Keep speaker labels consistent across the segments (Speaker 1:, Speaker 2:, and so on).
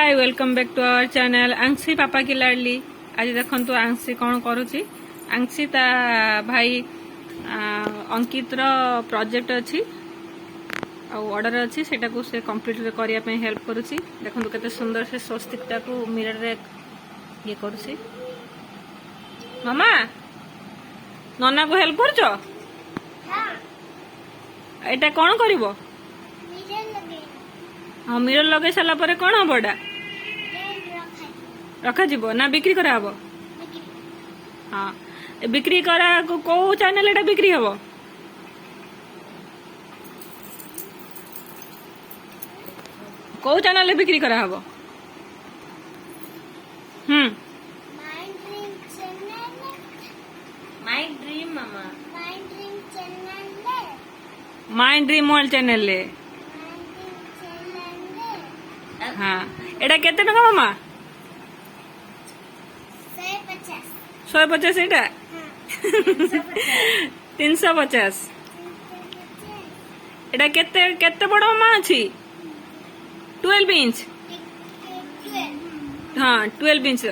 Speaker 1: Hi welcome back to our channel Anshi पापा की लाडली। आज देखो तो आंशी कौन करुची। आंशी ता भाई अंकित रो प्रोजेक्ट अच्छी ऑर्डर अच्छी सेटा को से कंप्लीट करिया पे हेल्प करुची। देखो तो केते सुंदर से स्वस्तिकटा को मिरर रे ये करुची। मामा नन्ना को हेल्प करछो? हां एटा कोन करिवो? हाँ मिरर लगे सारा पर कौन हम एटा रखा जीवो ना बिक्री करा हबो? हाँ बिक्री करा को चैनल एटा बिक्री हबो? को चैनल बिक्री करा हबो? माय ड्रीम वर्ल्ड चैनल ले। हाँ एटा केते टका मामा? 150 एटा 350 एटा केते केते बड़ मामा अछि? 12 इंच। हाँ 12 इंच।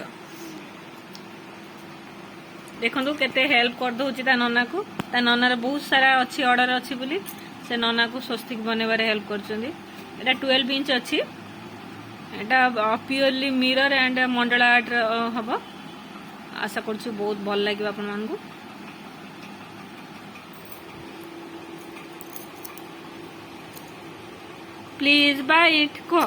Speaker 1: देखो केते हेल्प कर दउची ता नन्ना को। ता नन्ना रे बहुत सारा अच्छी ऑर्डर अच्छी बोली से नन्ना को स्वस्तिक बनेबारे हेल्प करचंदी। एटा 12 इंच अच्छी। एटा purely mirror and Mandla art हबो। आशा करछु बहुत भल लागिबा आपन मान को। प्लीज बाय इट को।